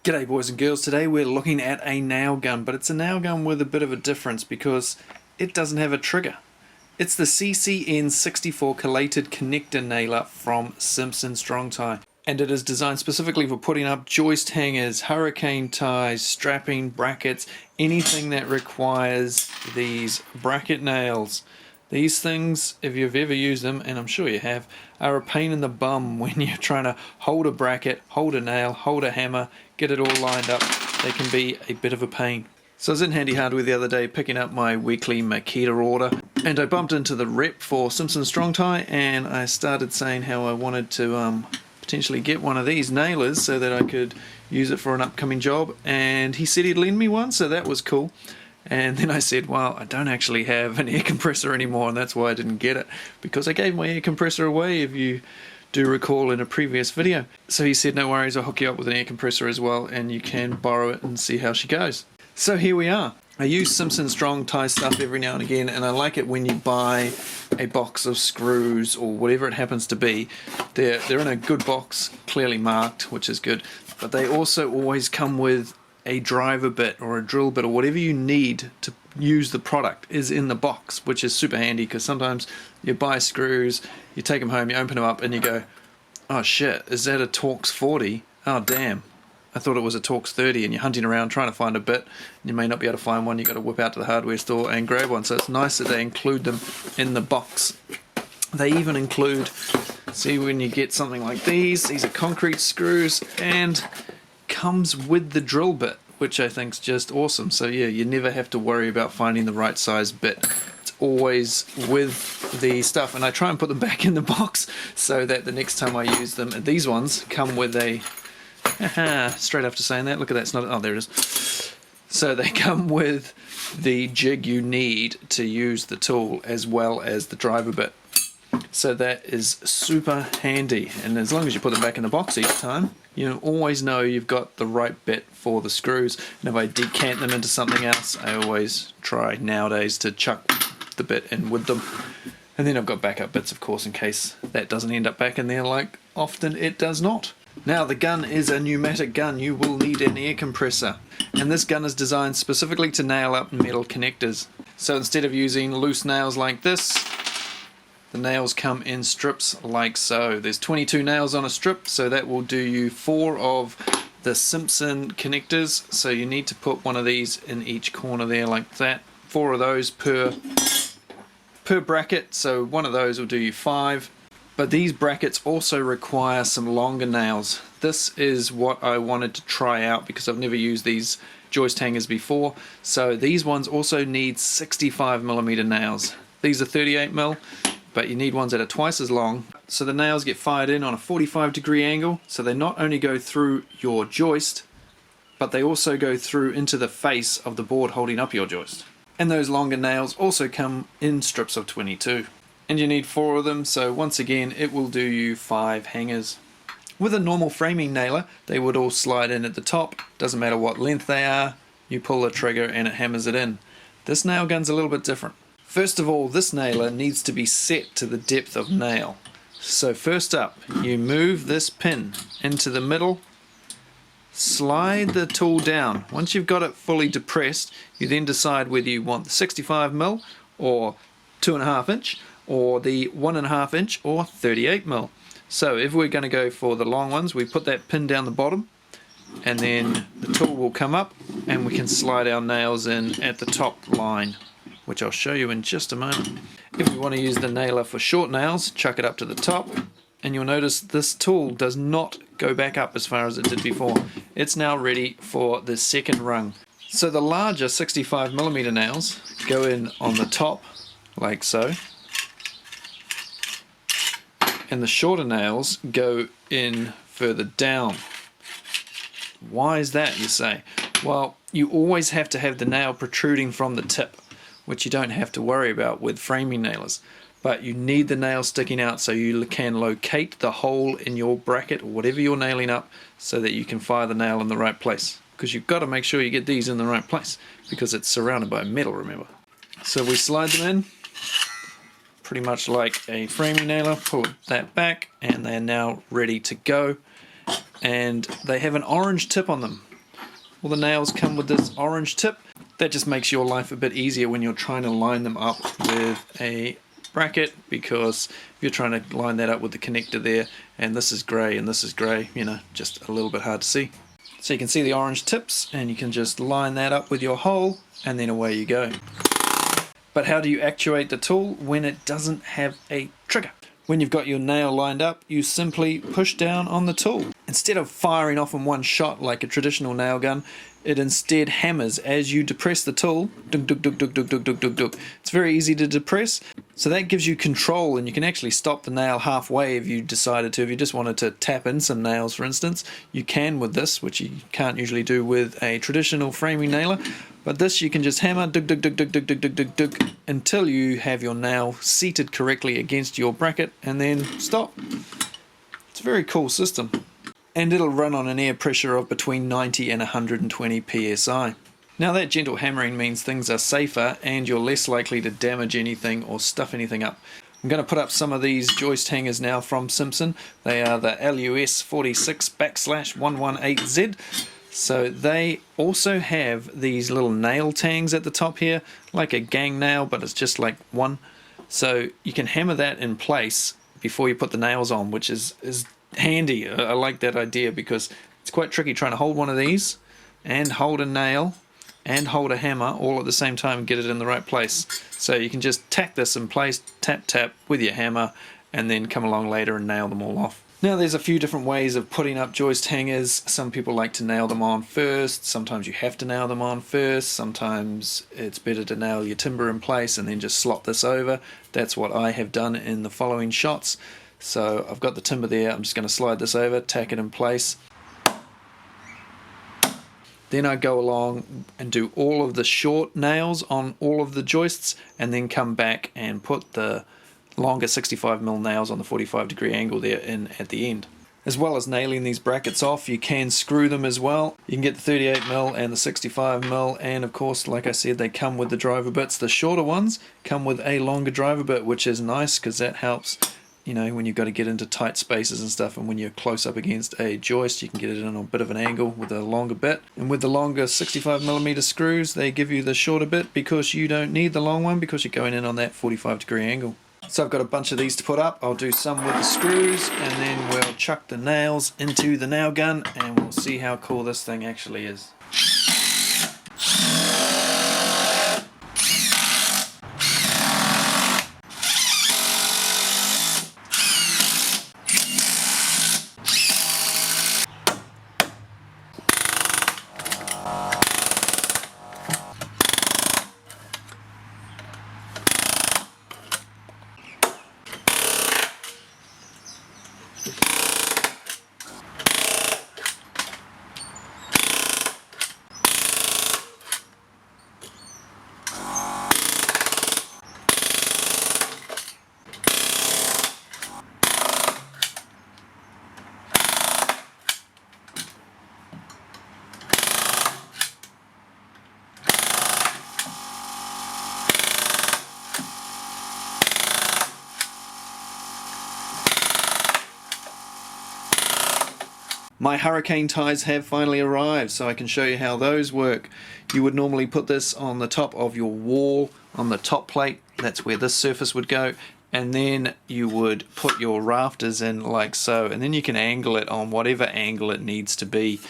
G'day boys and girls, today we're looking at a nail gun, but it's a nail gun with a bit of a difference because it doesn't have a trigger. It's the CCN64 Collated connector nailer from Simpson Strong-Tie, and it is designed specifically for putting up joist hangers, hurricane ties, strapping, brackets, anything that requires these bracket nails. These things, if you've ever used them, and I'm sure you have, are a pain in the bum when you're trying to hold a bracket, hold a nail, hold a hammer, get it all lined up. They can be a bit of a pain. So I was in Handy Hardware the other day picking up my weekly Makita order, and I bumped into the rep for Simpson Strong-Tie, and I started saying how I wanted to potentially get one of these nailers so that I could use it for an upcoming job, and he said he'd lend me one, so that was cool. And then I said, well, I don't actually have an air compressor anymore, and that's why I didn't get it, because I gave my air compressor away, if you do recall, in a previous video. So he said, no worries, I'll hook you up with an air compressor as well, and you can borrow it and see how she goes. So here we are. I use Simpson Strong-Tie stuff every now and again, and I like it when you buy a box of screws or whatever it happens to be. They're in a good box, clearly marked, which is good, but they also always come with a driver bit or a drill bit or whatever you need to use the product is in the box, which is super handy because sometimes you buy screws, you take them home, you open them up and you go, oh shit, is that a Torx 40? Oh damn, I thought it was a Torx 30, and you're hunting around trying to find a bit and you may not be able to find one. You've got to whip out to the hardware store and grab one. So it's nice that they include them in the box. They even include, see, when you get something like these are concrete screws, and comes with the drill bit, which I think is just awesome. So yeah, you never have to worry about finding the right size bit. It's always with the stuff, and I try and put them back in the box so that the next time I use them, and these ones come with a straight after saying that, look at that, it's not, oh there it is. So they come with the jig you need to use the tool as well as the driver bit. So that is super handy, and as long as you put them back in the box each time, you always know you've got the right bit for the screws. And if I decant them into something else, I always try nowadays to chuck the bit in with them. And then I've got backup bits, of course, in case that doesn't end up back in there, like often it does not. Now, the gun is a pneumatic gun. You will need an air compressor, and this gun is designed specifically to nail up metal connectors. So instead of using loose nails like this, the nails come in strips like so. There's 22 nails on a strip, so that will do you 4 of the Simpson connectors. So you need to put one of these in each corner there like that. 4 of those per bracket, so one of those will do you 5. But these brackets also require some longer nails. This is what I wanted to try out because I've never used these joist hangers before. So these ones also need 65mm nails. These are 38mm. But you need ones that are twice as long, so the nails get fired in on a 45-degree angle, so they not only go through your joist, but they also go through into the face of the board holding up your joist. And those longer nails also come in strips of 22. And you need 4 of them, so once again it will do you 5 hangers. With a normal framing nailer, they would all slide in at the top, doesn't matter what length they are, you pull the trigger and it hammers it in. This nail gun's a little bit different. First of all, this nailer needs to be set to the depth of nail. So first up, you move this pin into the middle, slide the tool down. Once you've got it fully depressed, you then decide whether you want the 65mm or 2.5 inch or the 1.5 inch or 38mm. So if we're going to go for the long ones, we put that pin down the bottom, and then the tool will come up and we can slide our nails in at the top line, which I'll show you in just a moment. If we want to use the nailer for short nails, chuck it up to the top, and you'll notice this tool does not go back up as far as it did before. It's now ready for the second rung. So the larger 65mm nails go in on the top, like so, and the shorter nails go in further down. Why is that, you say? Well, you always have to have the nail protruding from the tip, which you don't have to worry about with framing nailers. But you need the nail sticking out so you can locate the hole in your bracket or whatever you're nailing up so that you can fire the nail in the right place. Because you've got to make sure you get these in the right place because it's surrounded by metal, remember. So we slide them in, pretty much like a framing nailer, pull that back, and they're now ready to go. And they have an orange tip on them. All the nails come with this orange tip. That just makes your life a bit easier when you're trying to line them up with a bracket, because if you're trying to line that up with the connector there, and this is grey and this is grey, you know, just a little bit hard to see. So you can see the orange tips, and you can just line that up with your hole, and then away you go. But how do you actuate the tool when it doesn't have a trigger? When you've got your nail lined up, you simply push down on the tool. Instead of firing off in one shot like a traditional nail gun, it instead hammers as you depress the tool. Dunk, dunk, dunk, dunk, dunk, dunk, dunk, dunk, dunk. It's very easy to depress, so that gives you control, and you can actually stop the nail halfway if you decided to. If you just wanted to tap in some nails, for instance, you can with this, which you can't usually do with a traditional framing nailer. But this you can just hammer, dunk, dunk, dunk, dunk, dunk, dunk, dunk, dunk, dunk, until you have your nail seated correctly against your bracket, and then stop. It's a very cool system. And it'll run on an air pressure of between 90 and 120 psi. Now that gentle hammering means things are safer and you're less likely to damage anything or stuff anything up. I'm going to put up some of these joist hangers now from Simpson. They are the LUS 46/118Z. So they also have these little nail tangs at the top here, like a gang nail, but it's just like one. So you can hammer that in place before you put the nails on, which is handy. I like that idea because it's quite tricky trying to hold one of these and hold a nail and hold a hammer all at the same time and get it in the right place. So you can just tack this in place, tap tap with your hammer, and then come along later and nail them all off. Now there's a few different ways of putting up joist hangers. Some people like to nail them on first, sometimes you have to nail them on first, sometimes it's better to nail your timber in place and then just slot this over. That's what I have done in the following shots. So I've got the timber there, I'm just going to slide this over, tack it in place. Then I go along and do all of the short nails on all of the joists, and then come back and put the longer 65mm nails on the 45-degree angle there in at the end. As well as nailing these brackets off, you can screw them as well. You can get the 38mm and the 65mm, and of course, like I said, they come with the driver bits. The shorter ones come with a longer driver bit, which is nice because that helps, you know, when you've got to get into tight spaces and stuff, and when you're close up against a joist, you can get it in on a bit of an angle with a longer bit. And with the longer 65mm screws, they give you the shorter bit because you don't need the long one because you're going in on that 45-degree angle. So I've got a bunch of these to put up. I'll do some with the screws, and then we'll chuck the nails into the nail gun, and we'll see how cool this thing actually is. My hurricane ties have finally arrived, so I can show you how those work. You would normally put this on the top of your wall, on the top plate, that's where this surface would go, and then you would put your rafters in like so, and then you can angle it on whatever angle it needs to be.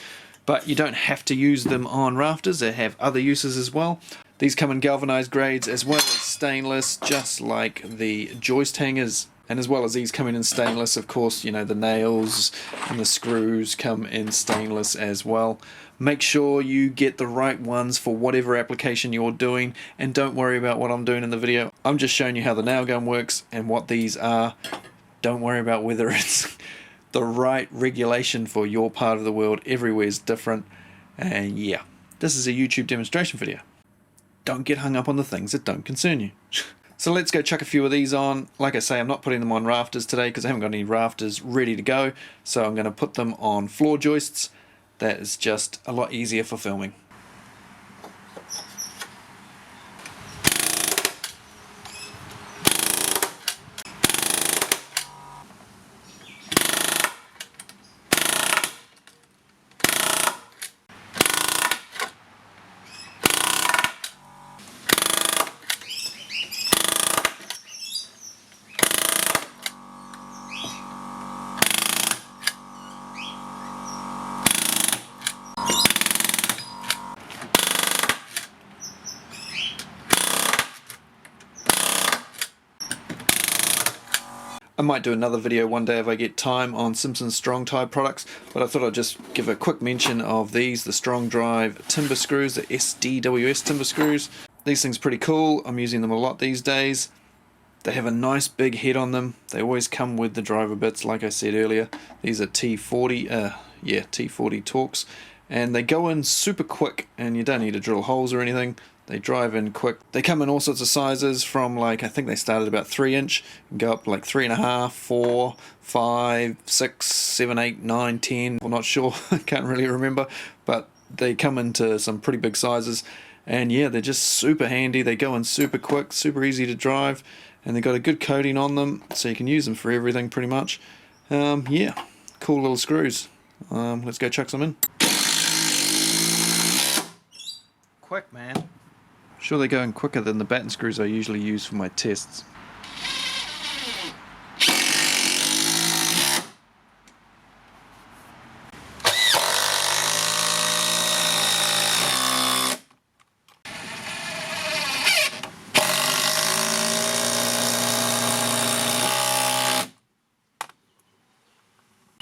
But you don't have to use them on rafters, they have other uses as well. These come in galvanized grades as well as stainless, just like the joist hangers. And as well as these coming in stainless, of course, you know, the nails and the screws come in stainless as well. Make sure you get the right ones for whatever application you're doing, and don't worry about what I'm doing in the video. I'm just showing you how the nail gun works and what these are. Don't worry about whether it's the right regulation for your part of the world. Everywhere is different. And yeah, this is a YouTube demonstration video. Don't get hung up on the things that don't concern you. So let's go chuck a few of these on. Like I say, I'm not putting them on rafters today because I haven't got any rafters ready to go. So I'm going to put them on floor joists. That is just a lot easier for filming. I might do another video one day if I get time on Simpson Strong-Tie products, but I thought I'd just give a quick mention of these, the Strong Drive timber screws, the SDWS timber screws. These things are pretty cool. I'm using them a lot these days. They have a nice big head on them. They always come with the driver bits, like I said earlier. These are T40 Torx, and they go in super quick, and you don't need to drill holes or anything. They drive in quick. They come in all sorts of sizes from, like, I think they started about 3" and go up to like 3.5, 4, 5, 6, 7, 8, 9, 10. I'm not sure, I can't really remember, but they come into some pretty big sizes. And yeah, they're just super handy. They go in super quick, super easy to drive, and they've got a good coating on them, so you can use them for everything pretty much. Yeah, cool little screws. Let's go chuck some in. Quick, man. Sure, they're going quicker than the batten screws I usually use for my tests.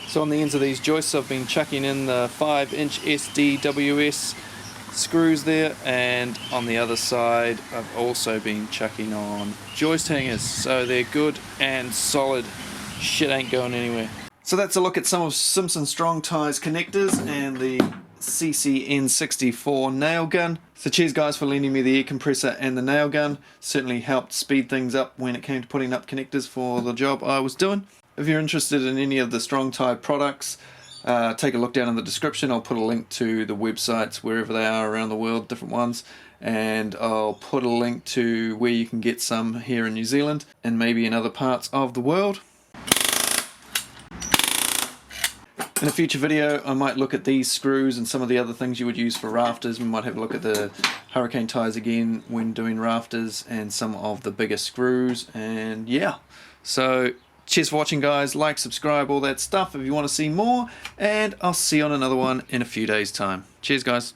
So on the ends of these joists I've been chucking in the 5" SDWS screws there, and on the other side I've also been chucking on joist hangers, so they're good and solid. Shit ain't going anywhere. So that's a look at some of Simpson Strong-Tie's connectors and the CCN64 nail gun. So cheers guys for lending me the air compressor and the nail gun. Certainly helped speed things up when it came to putting up connectors for the job I was doing. If you're interested in any of the Strong-Tie products, take a look down in the description. I'll put a link to the websites wherever they are around the world, different ones, and I'll put a link to where you can get some here in New Zealand and maybe in other parts of the world. In a future video I might look at these screws and some of the other things you would use for rafters. We might have a look at the hurricane ties again when doing rafters and some of the bigger screws, and yeah. So cheers for watching guys, like, subscribe, all that stuff if you want to see more, and I'll see you on another one in a few days time. Cheers guys.